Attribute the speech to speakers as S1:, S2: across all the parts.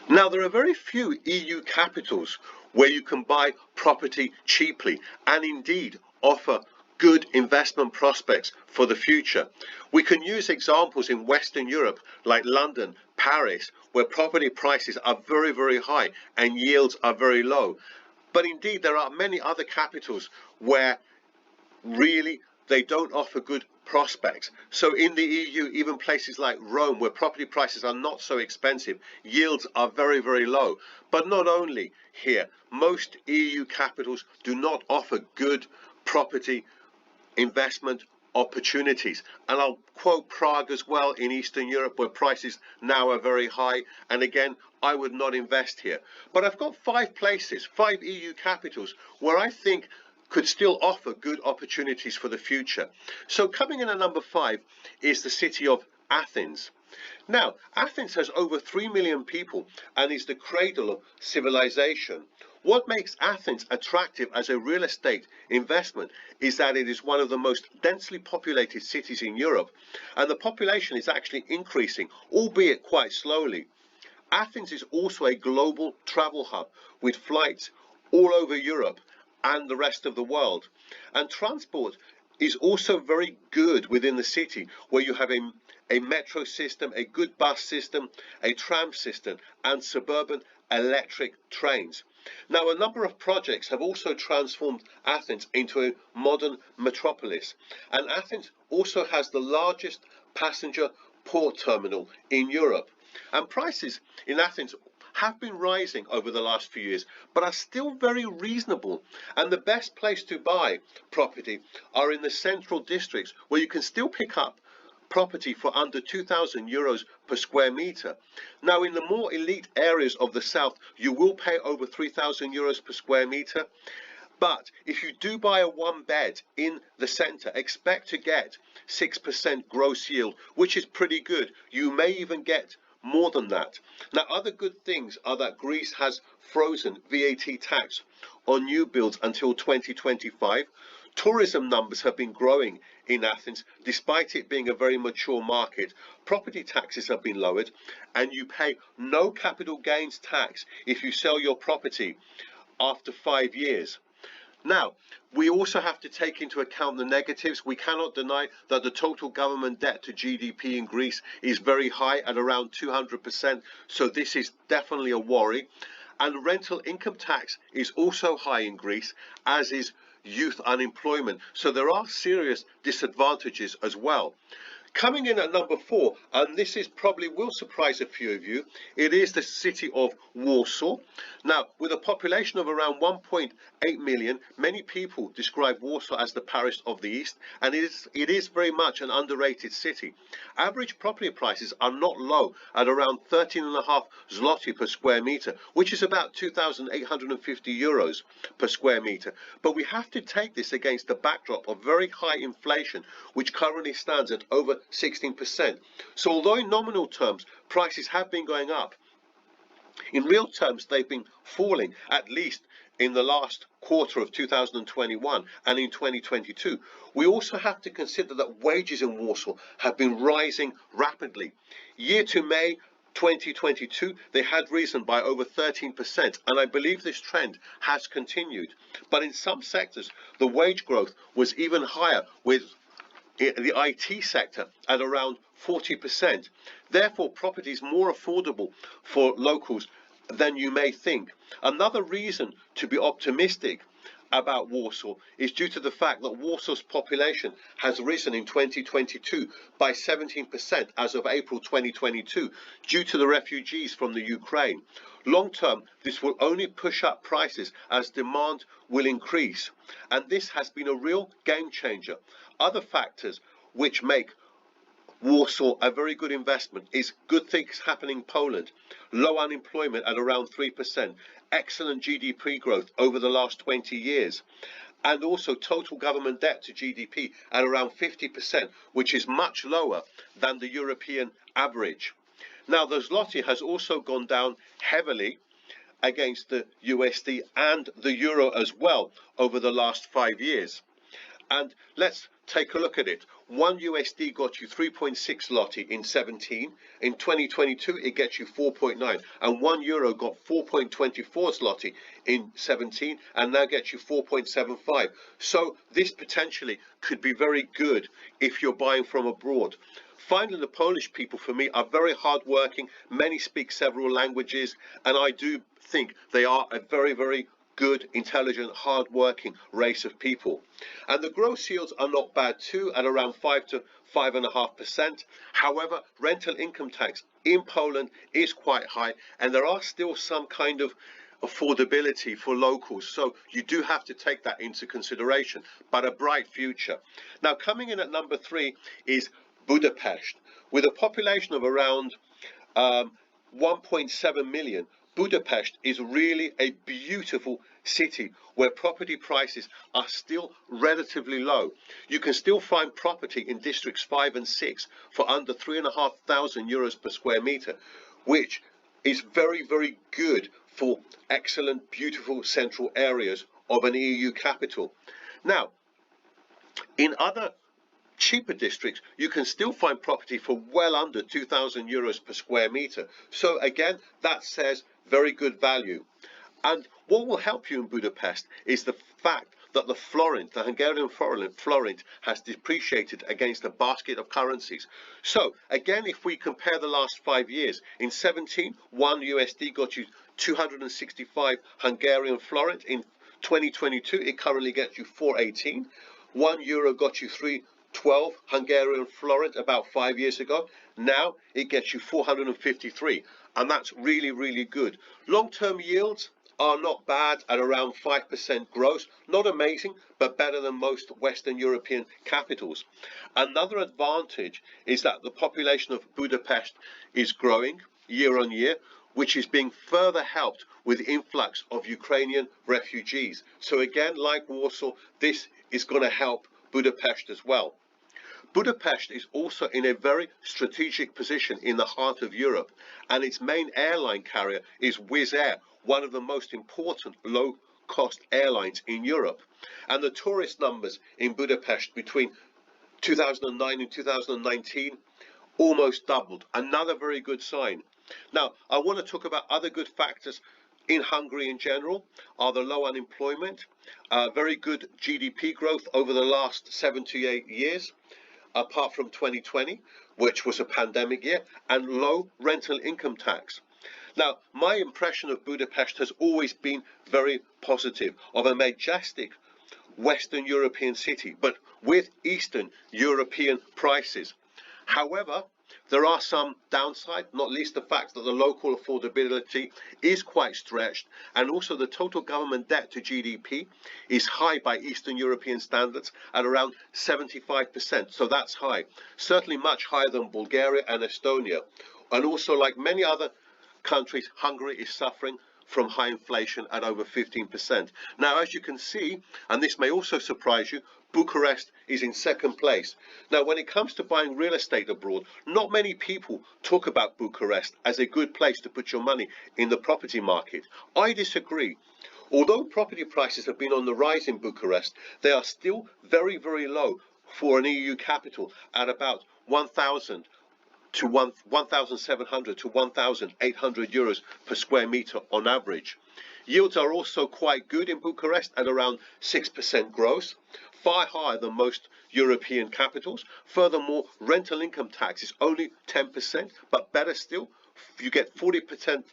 S1: Now, there are very few EU capitals where you can buy property cheaply and indeed offer good investment prospects for the future. We can use examples in Western Europe like London, Paris, where property prices are very, very high and yields are very low. But indeed, there are many other capitals where really they don't offer good prospects. So in the EU, even places like Rome, where property prices are not so expensive, yields are very, very low. But not only here, most EU capitals do not offer good property investment opportunities. And I'll quote Prague as well in Eastern Europe, where prices now are very high. And again, I would not invest here. But I've got 5 places, 5 EU capitals where I think could still offer good opportunities for the future. So coming in at number 5 is the city of Athens. Now, Athens has over 3 million people and is the cradle of civilization. What makes Athens attractive as a real estate investment is that it is one of the most densely populated cities in Europe, and the population is actually increasing, albeit quite slowly. Athens is also a global travel hub with flights all over Europe and the rest of the world. And transport is also very good within the city, where you have a metro system, a good bus system, a tram system, and suburban electric trains. Now, a number of projects have also transformed Athens into a modern metropolis. And Athens also has the largest passenger port terminal in Europe. And prices in Athens have been rising over the last few years, but are still very reasonable. And the best place to buy property are in the central districts, where you can still pick up property for under 2,000 euros per square meter. Now, in the more elite areas of the south, you will pay over 3,000 euros per square meter. But if you do buy a 1 bed in the center, expect to get 6% gross yield, which is pretty good. You may even get more than that. Now, other good things are that Greece has frozen VAT tax on new builds until 2025. Tourism numbers have been growing in Athens, despite it being a very mature market. Property taxes have been lowered, and you pay no capital gains tax if you sell your property after 5 years. Now, we also have to take into account the negatives. We cannot deny that the total government debt to GDP in Greece is very high at around 200%. So this is definitely a worry. And rental income tax is also high in Greece, as is youth unemployment. So there are serious disadvantages as well. Coming in at number 4, and this is probably will surprise a few of you, it is the city of Warsaw. Now, with a population of around 1.8 million, many people describe Warsaw as the Paris of the East, and it is very much an underrated city. Average property prices are not low at around 13.5 zloty per square meter, which is about 2,850 euros per square meter. But we have to take this against the backdrop of very high inflation, which currently stands at over 16%. So although in nominal terms prices have been going up, in real terms they've been falling, at least in the last quarter of 2021 and in 2022. We also have to consider that wages in Warsaw have been rising rapidly. Year to May 2022, they had risen by over 13%, and I believe this trend has continued. But in some sectors, the wage growth was even higher, with the IT sector at around 40%. Therefore, property is more affordable for locals than you may think. Another reason to be optimistic about Warsaw is due to the fact that Warsaw's population has risen in 2022 by 17% as of April 2022 due to the refugees from the Ukraine. Long term, this will only push up prices as demand will increase, and this has been a real game changer. Other factors which make Warsaw a very good investment is good things happening in Poland, low unemployment at around 3%, excellent GDP growth over the last 20 years, and also total government debt to GDP at around 50%, which is much lower than the European average. Now, the zloty has also gone down heavily against the USD and the euro as well over the last 5 years. And let's take a look at it. 1 USD got you 3.6 zloty in 17. In 2022, it gets you 4.9. And 1 euro got 4.24 zloty in 17 and now gets you 4.75. So this potentially could be very good if you're buying from abroad. Finally, the Polish people, for me, are very hardworking. Many speak several languages, and I do think they are a very, very good, intelligent, hard-working race of people. And the gross yields are not bad too, at around 5 to 5.5%. However, rental income tax in Poland is quite high, and there are still some kind of affordability for locals, so you do have to take that into consideration, but a bright future. Now, coming in at number 3 is Budapest. With a population of around 1.7 million, Budapest is really a beautiful city where property prices are still relatively low. You can still find property in districts 5 and 6 for under 3,500 euros per square meter, which is very, very good for excellent, beautiful central areas of an EU capital. Now, in other cheaper districts, you can still find property for well under 2,000 euros per square meter. So again, that says very good value. And what will help you in Budapest is the fact that the forint, the Hungarian forint, has depreciated against a basket of currencies. So again, if we compare the last 5 years, in 17, 1 USD got you 265 Hungarian forint. In 2022, it currently gets you 418. 1 euro got you 312 Hungarian forint about 5 years ago. Now it gets you 453, and that's really, really good. Long-term yields are not bad at around 5% gross. Not amazing, but better than most Western European capitals. Another advantage is that the population of Budapest is growing year on year, which is being further helped with the influx of Ukrainian refugees. So again, like Warsaw, this is going to help Budapest as well. Budapest is also in a very strategic position in the heart of Europe, and its main airline carrier is Wizz Air, one of the most important low-cost airlines in Europe. And the tourist numbers in Budapest between 2009 and 2019 almost doubled. Another very good sign. Now, I want to talk about other good factors in Hungary in general are the low unemployment, very good GDP growth over the last 7 to 8 years, apart from 2020, which was a pandemic year, and low rental income tax. Now, my impression of Budapest has always been very positive, of a majestic Western European city, but with Eastern European prices. However, there are some downsides, not least the fact that the local affordability is quite stretched, and also the total government debt to GDP is high by Eastern European standards at around 75%. So that's high, certainly much higher than Bulgaria and Estonia. And also, like many other countries, Hungary is suffering from high inflation at over 15%. Now, as you can see, and this may also surprise you, Bucharest is in second place. Now, when it comes to buying real estate abroad, not many people talk about Bucharest as a good place to put your money in the property market. I disagree. Although property prices have been on the rise in Bucharest, they are still very, very low for an EU capital at about 1,000 to 1,700 to 1,800 euros per square meter on average. Yields are also quite good in Bucharest at around 6% gross, far higher than most European capitals. Furthermore, rental income tax is only 10%, but better still, you get 40%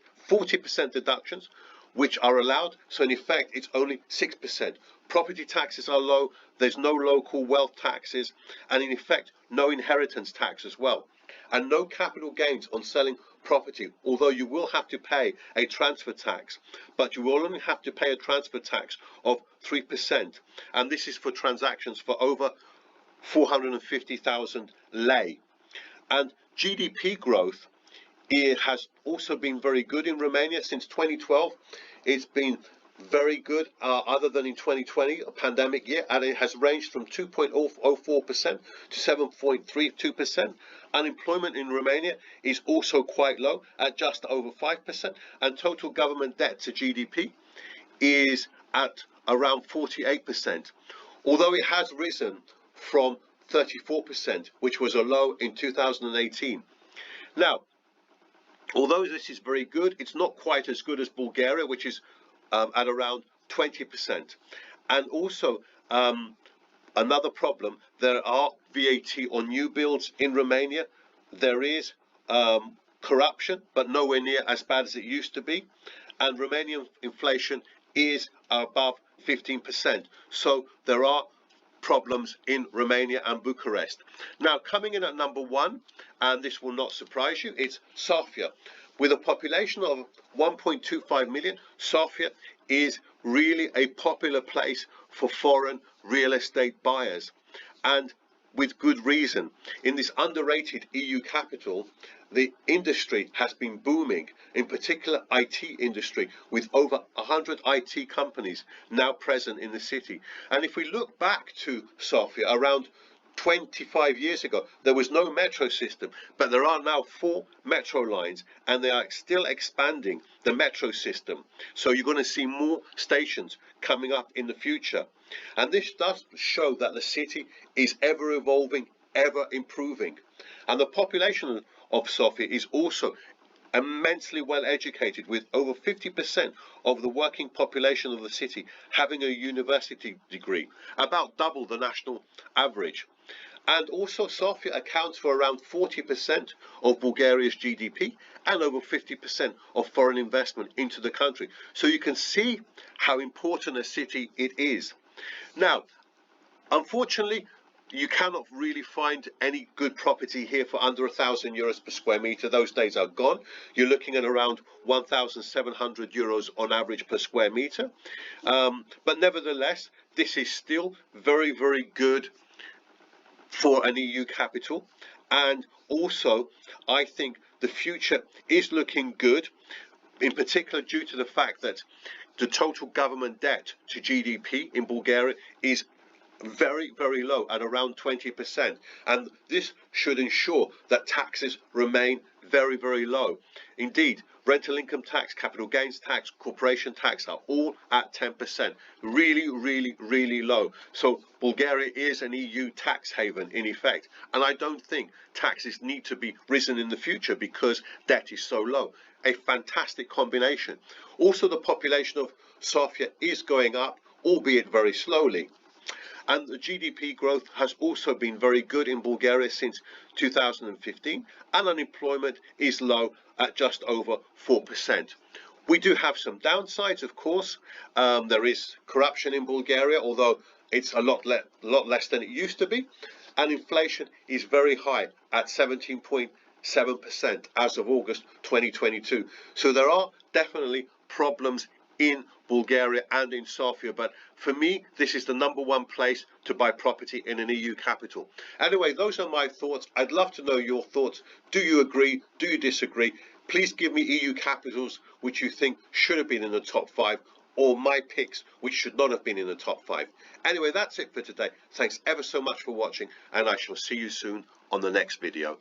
S1: deductions, which are allowed. So in effect, it's only 6%. Property taxes are low. There's no local wealth taxes, and in effect, no inheritance tax as well. And no capital gains on selling property, although you will have to pay a transfer tax, but you will only have to pay a transfer tax of 3%, and this is for transactions for over 450,000 lei. And GDP growth, it has also been very good in Romania since 2012. It's been very good, other than in 2020, a pandemic year, and it has ranged from 2.04% to 7.32%. Unemployment in Romania is also quite low at just over 5%, and total government debt to GDP is at around 48%. Although it has risen from 34%, which was a low in 2018. Now, although this is very good, it's not quite as good as Bulgaria, which is at around 20%. And also, another problem, there are VAT on new builds in Romania. There is corruption, but nowhere near as bad as it used to be. And Romanian inflation is above 15%. So there are problems in Romania and Bucharest. Now, coming in at number one, and this will not surprise you, it's Sofia. With a population of 1.25 million, Sofia is really a popular place for foreign real estate buyers, and with good reason. In this underrated EU capital, the industry has been booming, in particular IT industry, with over 100 IT companies now present in the city. And if we look back to Sofia, around 25 years ago, there was no metro system, but there are now 4 metro lines, and they are still expanding the metro system. So you're going to see more stations coming up in the future. And this does show that the city is ever evolving, ever improving. And the population of Sofia is also immensely well educated, with over 50% of the working population of the city having a university degree, about double the national average. And also Sofia accounts for around 40% of Bulgaria's GDP and over 50% of foreign investment into the country. So you can see how important a city it is. Now, unfortunately, you cannot really find any good property here for under €1,000 per square meter. Those days are gone. You're looking at around €1,700 on average per square meter. But nevertheless, this is still very, very good for an EU capital. And also, I think the future is looking good, in particular due to the fact that the total government debt to GDP in Bulgaria is very, very low at around 20%, and this should ensure that taxes remain very, very low. Indeed, rental income tax, capital gains tax, corporation tax are all at 10%. Really, really, really low. So Bulgaria is an EU tax haven in effect, and I don't think taxes need to be risen in the future because debt is so low. A fantastic combination. Also, the population of Sofia is going up, albeit very slowly. And the GDP growth has also been very good in Bulgaria since 2015, and unemployment is low at just over 4%. We do have some downsides, of course. There is corruption in Bulgaria, although it's a lot less than it used to be. And inflation is very high at 17.7% as of August 2022. So there are definitely problems in Bulgaria and in Sofia, but for me this is the number one place to buy property in an EU capital. Anyway, those are my thoughts. I'd love to know your thoughts. Do you agree? Do you disagree? Please give me EU capitals which you think should have been in the top 5, or my picks which should not have been in the top 5. Anyway, that's it for today. Thanks ever so much for watching, and I shall see you soon on the next video.